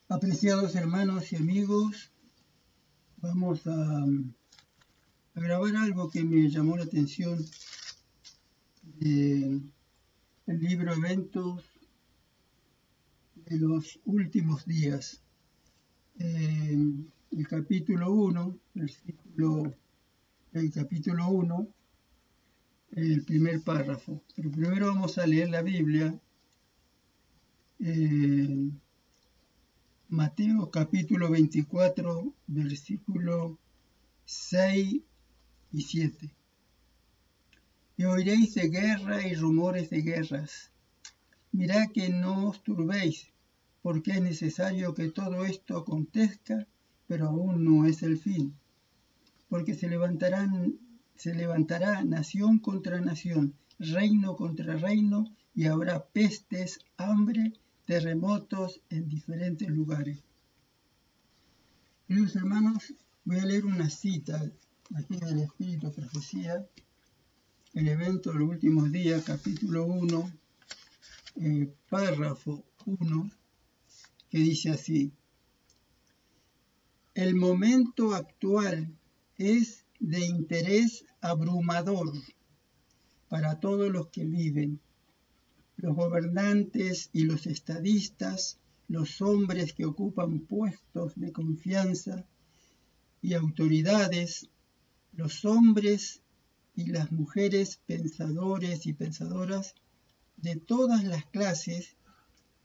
Apreciados hermanos y amigos, vamos a grabar algo que me llamó la atención del libro Eventos de los Últimos Días. El capítulo 1, el capítulo 1, el primer párrafo. Pero primero vamos a leer la Biblia. Mateo capítulo 24, versículo 6 y 7. Y oiréis de guerra y rumores de guerras. Mirad que no os turbéis, porque es necesario que todo esto acontezca, pero aún no es el fin. Porque se levantará nación contra nación, reino contra reino, y habrá pestes, hambre, terremotos en diferentes lugares. Queridos hermanos, voy a leer una cita aquí del Espíritu Profecía, el evento de los últimos días, capítulo 1, párrafo 1, que dice así: el momento actual es de interés abrumador para todos los que viven, los gobernantes y los estadistas, los hombres que ocupan puestos de confianza y autoridades, los hombres y las mujeres pensadores y pensadoras de todas las clases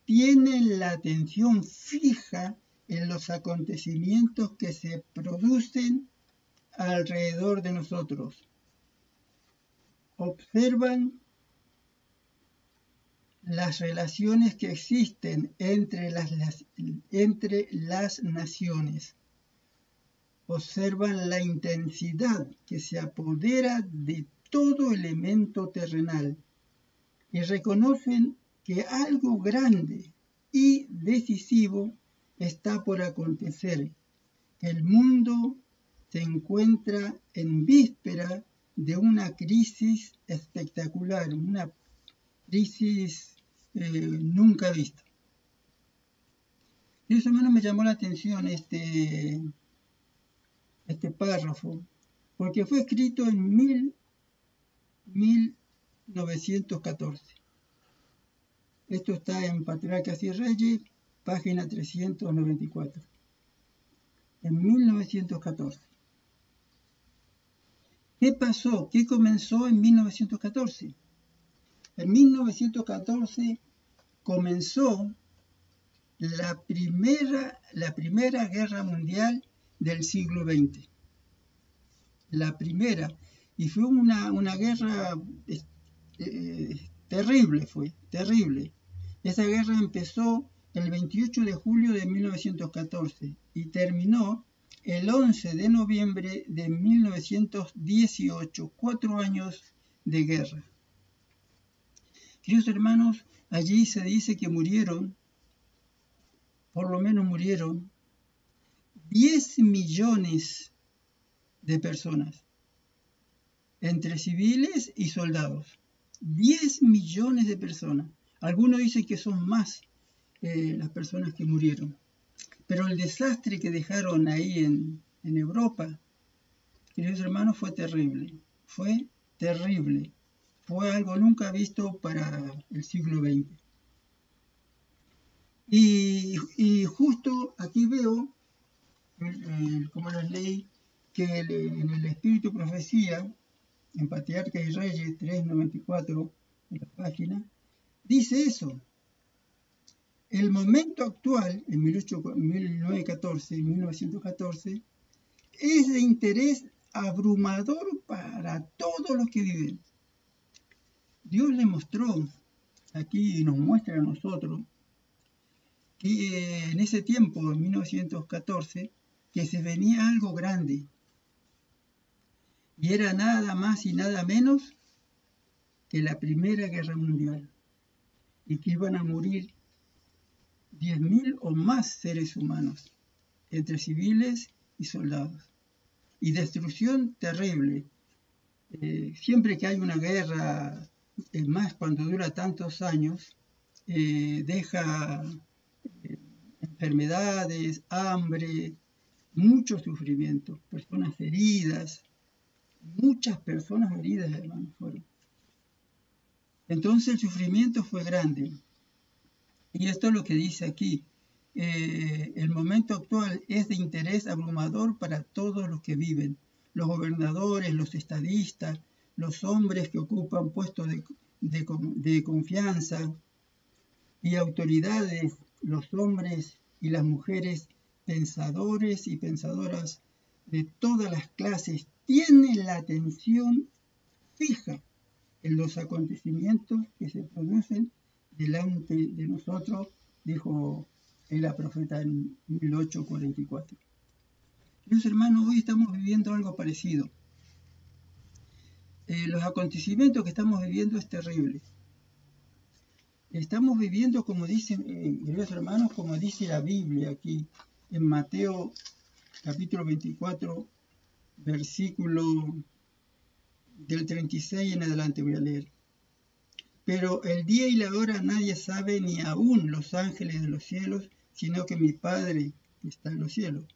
tienen la atención fija en los acontecimientos que se producen alrededor de nosotros. Observan las relaciones que existen entre las naciones. Observan la intensidad que se apodera de todo elemento terrenal y reconocen que algo grande y decisivo está por acontecer. El mundo se encuentra en víspera de una crisis espectacular, una crisis nunca vista. Y eso menos me llamó la atención este párrafo, porque fue escrito en 1914. Esto está en Patriarcas y Reyes, página 394. En 1914. ¿Qué pasó? ¿Qué comenzó en 1914? En 1914 comenzó la primera guerra mundial del siglo XX. La primera. Y fue una guerra terrible, fue terrible. Esa guerra empezó el 28 de julio de 1914 y terminó el 11 de noviembre de 1918, 4 años de guerra. Queridos hermanos, allí se dice que murieron, por lo menos murieron, 10 millones de personas, entre civiles y soldados. 10 millones de personas. Algunos dicen que son más las personas que murieron. Pero el desastre que dejaron ahí en Europa, queridos hermanos, fue terrible. Fue terrible. Fue algo nunca visto para el siglo XX. Y justo aquí veo, como les leí, que en el Espíritu Profecía, en Patriarcas y Reyes 394, en la página, dice eso. El momento actual, en 1914, es de interés abrumador para todos los que viven. Dios le mostró aquí y nos muestra a nosotros que en ese tiempo, en 1914, que se venía algo grande. Y era nada más y nada menos que la Primera Guerra Mundial. Y que iban a morir 10.000 o más seres humanos, entre civiles y soldados. Y destrucción terrible. Siempre que hay una guerra, más cuando dura tantos años, deja enfermedades, hambre, mucho sufrimiento, personas heridas, muchas personas heridas, hermanos, fueron. Entonces el sufrimiento fue grande. Y esto es lo que dice aquí. El momento actual es de interés abrumador para todos los que viven. Los gobernadores, los estadistas, los hombres que ocupan puestos de confianza y autoridades, los hombres y las mujeres pensadores y pensadoras de todas las clases tienen la atención fija en los acontecimientos que se producen delante de nosotros, dijo el profeta en 1844. Queridos hermanos, hoy estamos viviendo algo parecido. Los acontecimientos que estamos viviendo es terrible. Estamos viviendo, como dicen, queridos hermanos, como dice la Biblia aquí, en Mateo capítulo 24, versículo del 36 en adelante voy a leer. Pero el día y la hora nadie sabe, ni aún los ángeles de los cielos, sino que mi Padre que está en los cielos.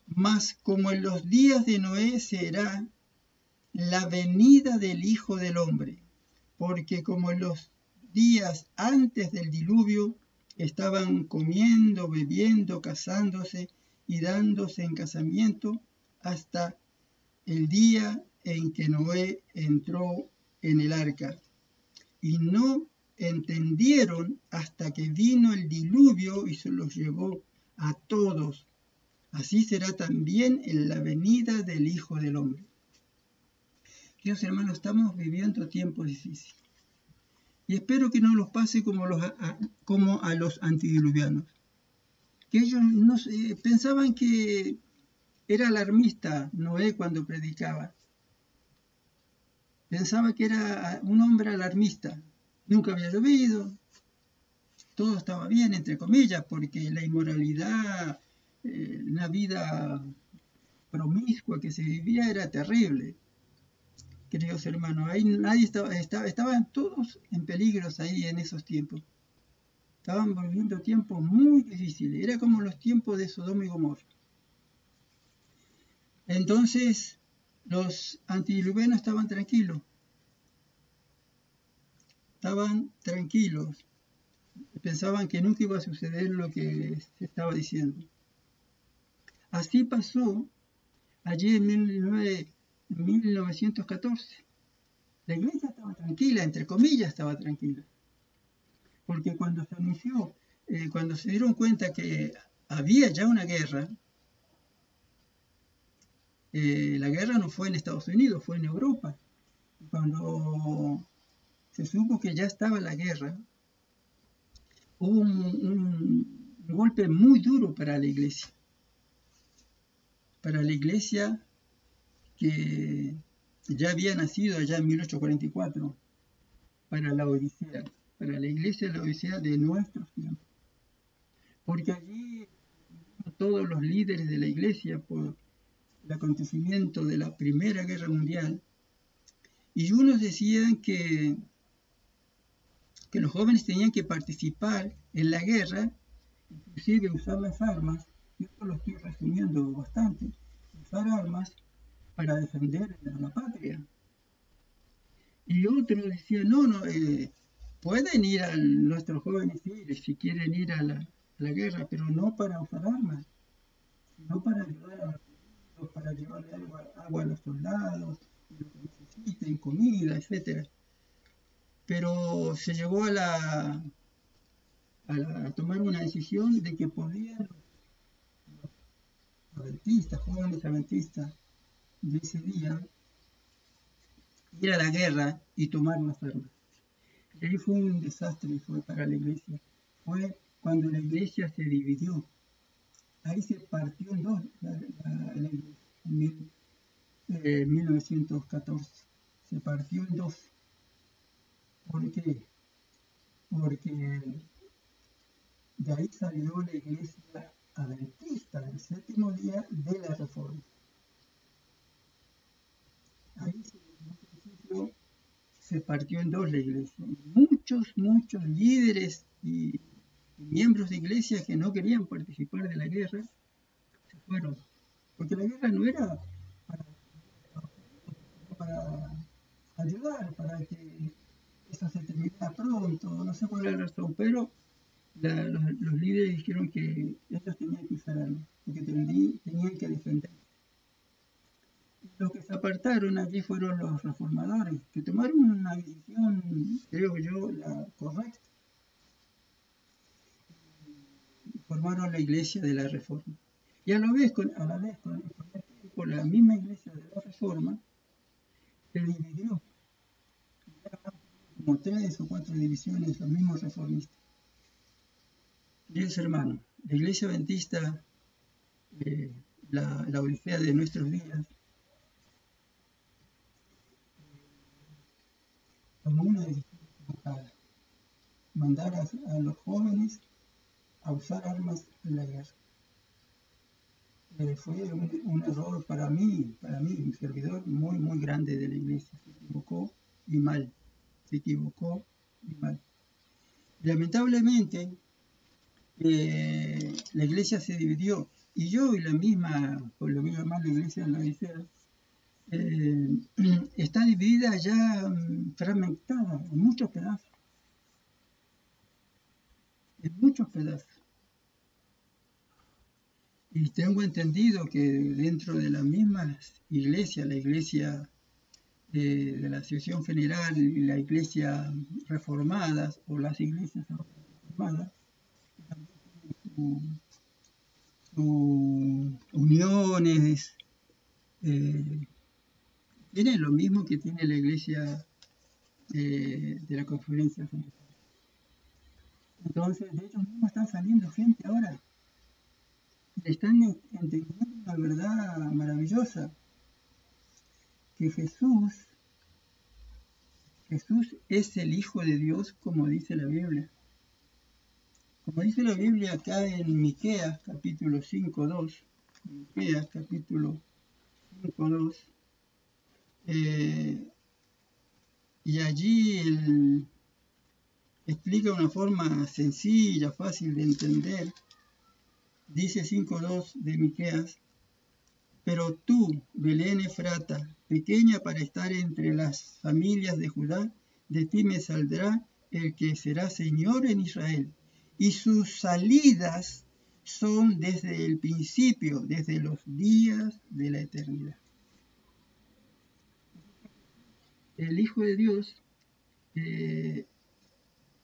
Mas como en los días de Noé será la venida del Hijo del Hombre, porque como en los días antes del diluvio estaban comiendo, bebiendo, casándose y dándose en casamiento, hasta el día en que Noé entró en el arca. Y no entendieron hasta que vino el diluvio y se los llevó a todos. Así será también en la venida del Hijo del Hombre. Queridos hermanos, estamos viviendo tiempos difíciles. Y espero que no los pase como a los antediluvianos. Que ellos pensaban que era alarmista Noé cuando predicaba. Pensaba que era un hombre alarmista. Nunca había llovido. Todo estaba bien, entre comillas, porque la inmoralidad, la vida promiscua que se vivía era terrible. Queridos hermanos, ahí nadie estaban todos en peligros ahí en esos tiempos. Estaban viviendo tiempos muy difíciles. Era como los tiempos de Sodoma y Gomorra. Entonces, los antediluvianos estaban tranquilos. Estaban tranquilos. Pensaban que nunca iba a suceder lo que se estaba diciendo. Así pasó allí en 1914. La iglesia estaba tranquila, entre comillas estaba tranquila. Porque cuando se anunció, cuando se dieron cuenta que había ya una guerra, la guerra no fue en Estados Unidos, fue en Europa. Cuando se supo que ya estaba la guerra, hubo un golpe muy duro para la iglesia. Para la iglesia que ya había nacido allá en 1844, para la Odisea, para la iglesia de la Odisea de nuestros tiempos. Porque allí todos los líderes de la iglesia por el acontecimiento de la Primera Guerra Mundial, y unos decían que los jóvenes tenían que participar en la guerra, inclusive usar las armas. Yo esto lo estoy resumiendo bastante, usar armas para defender a la patria. Y otros decían, no, pueden ir nuestros jóvenes si quieren ir a la guerra, pero no para usar armas, sino para ayudar a los heridos, para llevarle agua a los soldados, lo que necesiten, comida, etc. Pero se llegó a tomar una decisión de que podían los adventistas, jóvenes adventistas de ese día, ir a la guerra y tomar las armas. Y ahí fue un desastre, fue para la iglesia. Fue cuando la iglesia se dividió. Ahí se partió en dos la iglesia, en 1914. Se partió en dos. ¿Por qué? Porque de ahí salió la iglesia adventista del séptimo día de la Reforma. Ahí en un principio se partió en dos la iglesia. Muchos líderes y miembros de iglesias que no querían participar de la guerra se fueron, porque la guerra no era para ayudar, para que eso se terminara pronto, no sé cuál era la razón, pero los líderes dijeron que ellos tenían que usar armas, porque tenían que defender. Los que se apartaron allí fueron los reformadores, que tomaron una decisión, creo yo, la correcta, y formaron la iglesia de la Reforma. Y a la vez, con el tiempo, la misma iglesia de la Reforma se dividió, como 3 o 4 divisiones, los mismos reformistas. Queridos hermanos, la iglesia adventista, la odisea de nuestros días, tomó una decisión equivocada: mandar a los jóvenes a usar armas en la guerra. Fue un error para mí, un servidor muy, muy grande de la iglesia. Se equivocó y mal. Lamentablemente, la iglesia se dividió, y yo y la misma, por lo menos la iglesia en la Odisea, está dividida ya, fragmentada en muchos pedazos. Y tengo entendido que dentro de las mismas iglesias, la iglesia de la Asociación General y la iglesia reformadas, o las iglesias reformadas, uniones, tienen lo mismo que tiene la iglesia de la Conferencia General. Entonces, de ellos mismos están saliendo gente ahora. Están entendiendo una verdad maravillosa, que Jesús es el Hijo de Dios, como dice la Biblia. Como dice la Biblia acá en Miqueas capítulo 5:2, Miqueas capítulo 5:2, y allí él explica de una forma sencilla, fácil de entender. Dice 5:2 de Miqueas: pero tú, Belén Efrata, pequeña para estar entre las familias de Judá, de ti me saldrá el que será Señor en Israel, y sus salidas son desde el principio, desde los días de la eternidad. El Hijo de Dios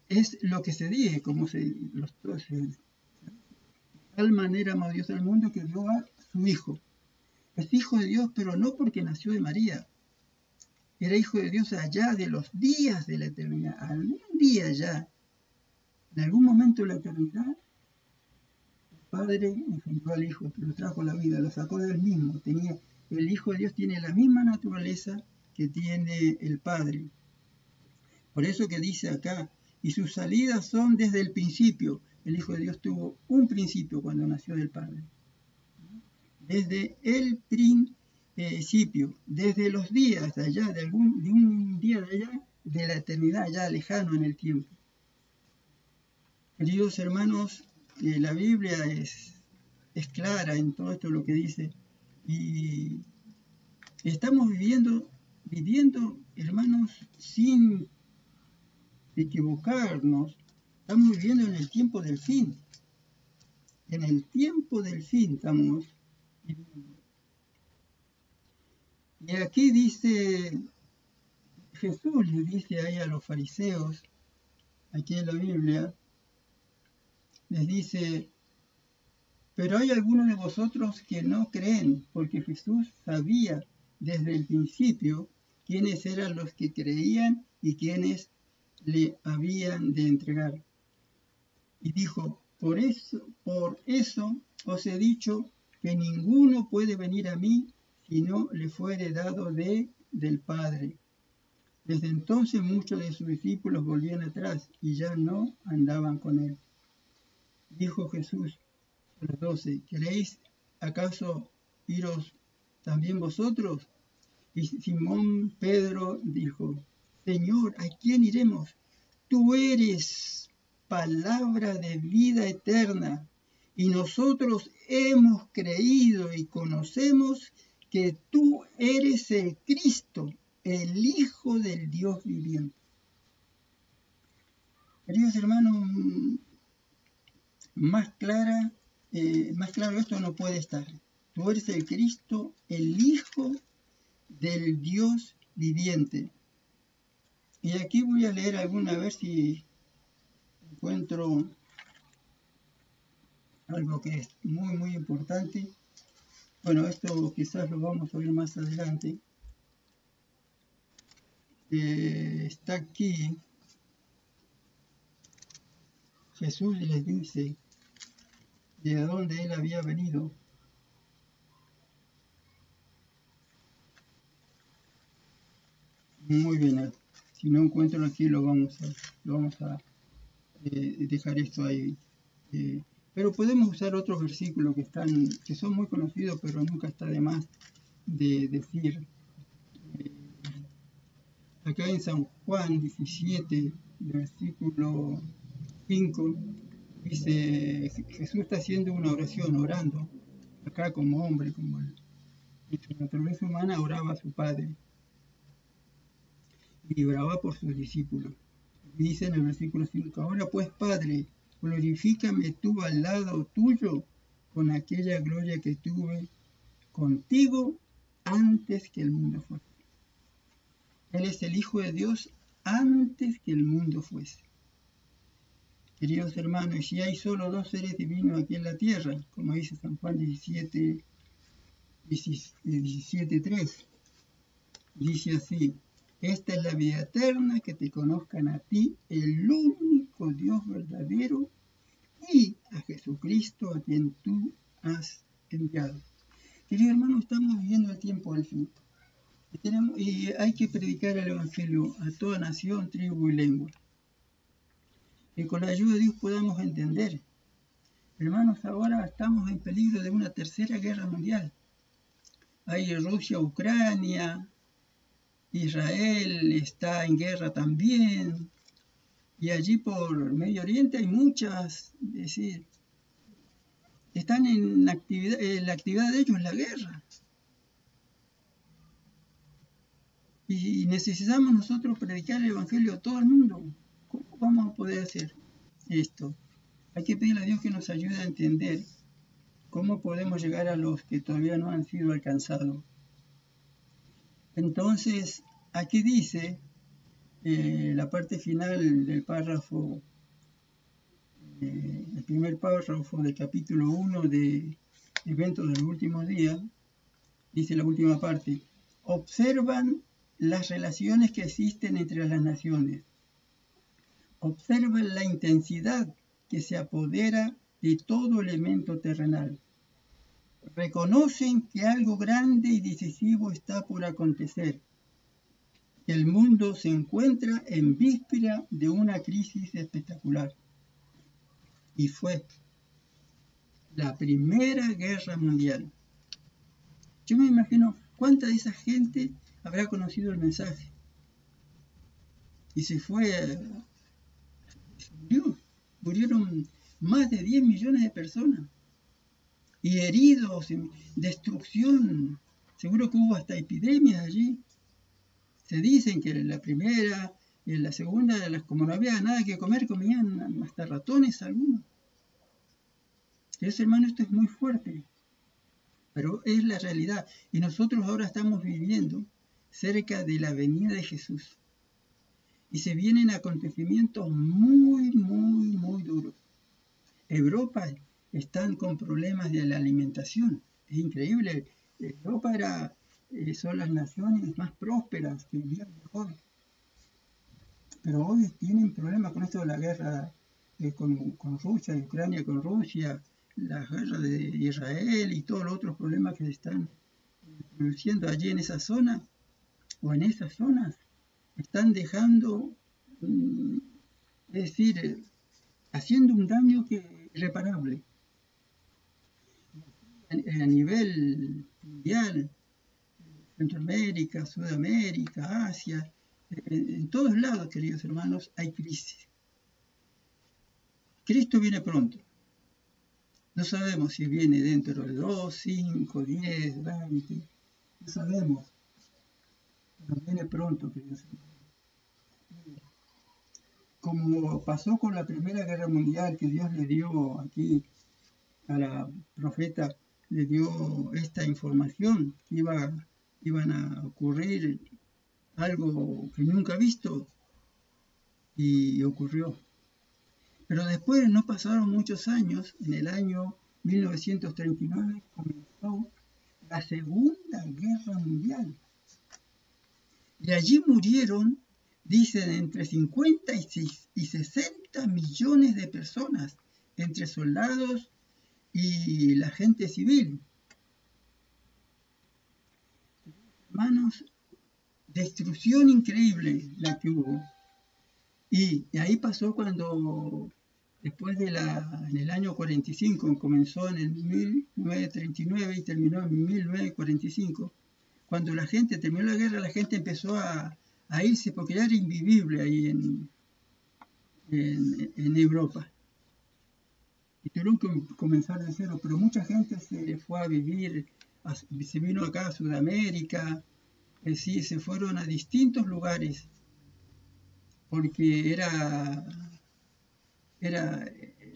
es lo que se dice, como de tal manera amó Dios al mundo que dio a su Hijo. Es Hijo de Dios, pero no porque nació de María. Era Hijo de Dios allá de los días de la eternidad. Algún día ya, en algún momento de la eternidad, el Padre engendró al Hijo, lo trajo a la vida, lo sacó del mismo. El Hijo de Dios tiene la misma naturaleza que tiene el Padre. Por eso que dice acá: y sus salidas son desde el principio. El Hijo de Dios tuvo un principio cuando nació del Padre. Desde el principio, desde los días de allá, de un día de allá, de la eternidad ya lejano en el tiempo. Queridos hermanos, la Biblia es clara en todo esto lo que dice, y estamos viviendo, hermanos, sin equivocarnos. Estamos viviendo en el tiempo del fin. En el tiempo del fin estamos viviendo. Y aquí dice, Jesús le dice ahí a los fariseos, aquí en la Biblia, les dice: pero hay algunos de vosotros que no creen, porque Jesús sabía desde el principio quiénes eran los que creían y quiénes le habían de entregar. Y dijo: por eso os he dicho que ninguno puede venir a mí si no le fuere dado del Padre. Desde entonces muchos de sus discípulos volvían atrás y ya no andaban con él. Dijo Jesús a los 12: ¿queréis acaso iros también vosotros? Y Simón Pedro dijo: Señor, ¿a quién iremos? Tú eres palabra de vida eterna, y nosotros hemos creído y conocemos que tú eres el Cristo, el Hijo del Dios viviente. Queridos hermanos, más claro esto no puede estar. Tú eres el Cristo, el Hijo del Dios viviente. Y aquí voy a leer alguna, a ver si encuentro algo que es muy, muy importante. Bueno, esto quizás lo vamos a ver más adelante. Está aquí. Jesús les dice de dónde él había venido. Muy bien, si no encuentro aquí lo vamos a dejar esto ahí. Pero podemos usar otros versículos que son muy conocidos, pero nunca está de más de decir. Acá en San Juan 17, versículo 5, dice, Jesús está haciendo una oración, orando, acá como hombre, como en su naturaleza humana, oraba a su Padre y oraba por sus discípulos. Dice en el versículo 5, ahora pues Padre, glorifícame tú al lado tuyo con aquella gloria que tuve contigo antes que el mundo fuese. Él es el Hijo de Dios antes que el mundo fuese. Queridos hermanos, y si hay solo dos seres divinos aquí en la tierra, como dice San Juan 17:3, dice así, esta es la vida eterna, que te conozcan a ti, el único Dios verdadero, y a Jesucristo, a quien tú has enviado. Queridos hermanos, estamos viviendo el tiempo del fin. Y hay que predicar el Evangelio a toda nación, tribu y lengua. Que con la ayuda de Dios podamos entender. Hermanos, ahora estamos en peligro de una tercera guerra mundial. Hay Rusia, Ucrania, Israel está en guerra también. Y allí por Medio Oriente hay muchas, es decir, están en actividad, la actividad de ellos es la guerra. Y necesitamos nosotros predicar el Evangelio a todo el mundo. ¿Cómo vamos a poder hacer esto? Hay que pedirle a Dios que nos ayude a entender cómo podemos llegar a los que todavía no han sido alcanzados. Entonces, aquí dice la parte final del párrafo, el primer párrafo del capítulo 1 de Eventos de los Últimos Días, dice la última parte, observan las relaciones que existen entre las naciones. Observan la intensidad que se apodera de todo elemento terrenal. Reconocen que algo grande y decisivo está por acontecer. Que el mundo se encuentra en víspera de una crisis espectacular. Y fue la Primera Guerra Mundial. Yo me imagino cuánta de esa gente habrá conocido el mensaje. Y se fue, murieron más de 10 millones de personas. Y heridos, destrucción. Seguro que hubo hasta epidemias allí. Se dicen que en la primera y en la segunda, como no había nada que comer, comían hasta ratones algunos. Hermano, esto es muy fuerte. Pero es la realidad. Y nosotros ahora estamos viviendo cerca de la venida de Jesús. Y se vienen acontecimientos muy, muy, muy duros. Europa están con problemas de la alimentación. Es increíble. Europa son las naciones más prósperas que vivían mejor. Pero hoy tienen problemas con esto de la guerra con Rusia, de Ucrania con Rusia, la guerra de Israel y todos los otros problemas que se están produciendo allí en esa zona o en esas zonas. Están dejando, es decir, haciendo un daño irreparable. A nivel mundial, Centroamérica, Sudamérica, Asia, en todos lados, queridos hermanos, hay crisis. Cristo viene pronto. No sabemos si viene dentro de 2, 5, 10, 20. No sabemos. Pero viene pronto, queridos hermanos. Como pasó con la Primera Guerra Mundial, que Dios le dio aquí a la profeta, le dio esta información, que iban a ocurrir algo que nunca ha visto, y ocurrió. Pero después no pasaron muchos años, en el año 1939 comenzó la Segunda Guerra Mundial. Y allí murieron, dicen, entre 50 y 60 millones de personas, entre soldados y la gente civil. Hermanos, destrucción increíble la que hubo. Y ahí pasó cuando, después en el año 45, comenzó en el 1939 y terminó en 1945, cuando la gente terminó la guerra, la gente empezó a irse porque ya era invivible ahí en Europa. Y tuvieron que comenzar de cero, pero mucha gente se fue a vivir, se vino acá a Sudamérica, sí, se fueron a distintos lugares, porque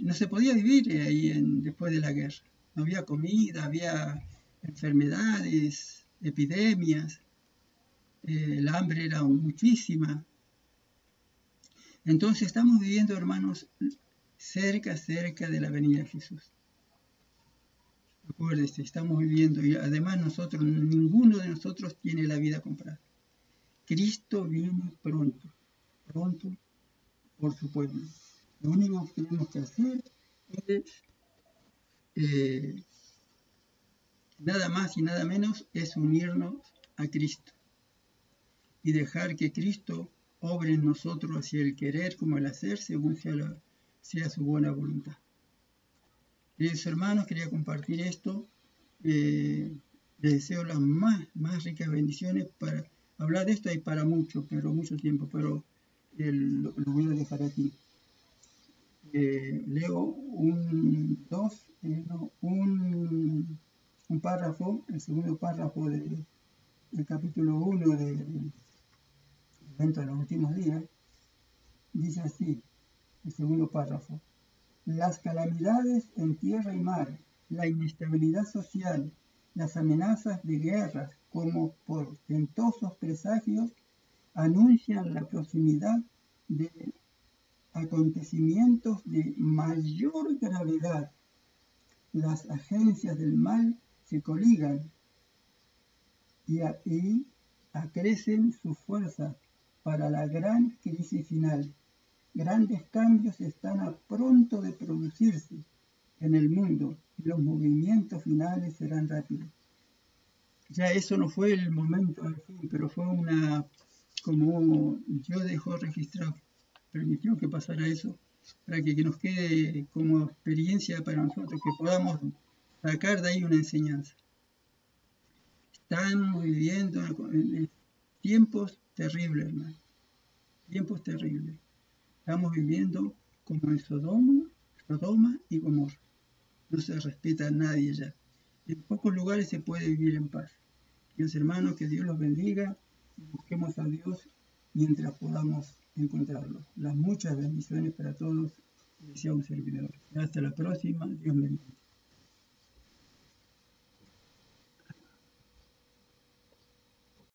no se podía vivir ahí después de la guerra. No había comida, había enfermedades, epidemias, el hambre era muchísima. Entonces estamos viviendo, hermanos, cerca de la venida de Jesús. Acuérdense, estamos viviendo, y además ninguno de nosotros tiene la vida comprada. Cristo viene pronto por su pueblo. Lo único que tenemos que hacer es nada más y nada menos es unirnos a Cristo y dejar que Cristo obre en nosotros hacia el querer como el hacer según sea su buena voluntad. Queridos hermanos, quería compartir esto. Les deseo las más ricas bendiciones. Para hablar de esto hay para mucho tiempo, pero lo voy a dejar aquí. Leo un párrafo, el segundo párrafo del capítulo 1 del evento de los últimos días. Dice así, el segundo párrafo: las calamidades en tierra y mar, la inestabilidad social, las amenazas de guerras como portentosos presagios anuncian la proximidad de acontecimientos de mayor gravedad. Las agencias del mal se coligan y acrecen su fuerza para la gran crisis final. Grandes cambios están a pronto de producirse en el mundo y los movimientos finales serán rápidos. Ya eso no fue el momento del fin, pero fue como Dios dejó registrado, permitió que pasara eso, para que nos quede como experiencia para nosotros, que podamos sacar de ahí una enseñanza. Estamos viviendo en tiempos terribles, hermano, tiempos terribles. Estamos viviendo como en Sodoma y Gomorra. No se respeta a nadie ya. En pocos lugares se puede vivir en paz. Dios hermanos, que Dios los bendiga y busquemos a Dios mientras podamos encontrarlo. Las muchas bendiciones para todos. Les deseo un servidor. Hasta la próxima. Dios bendiga.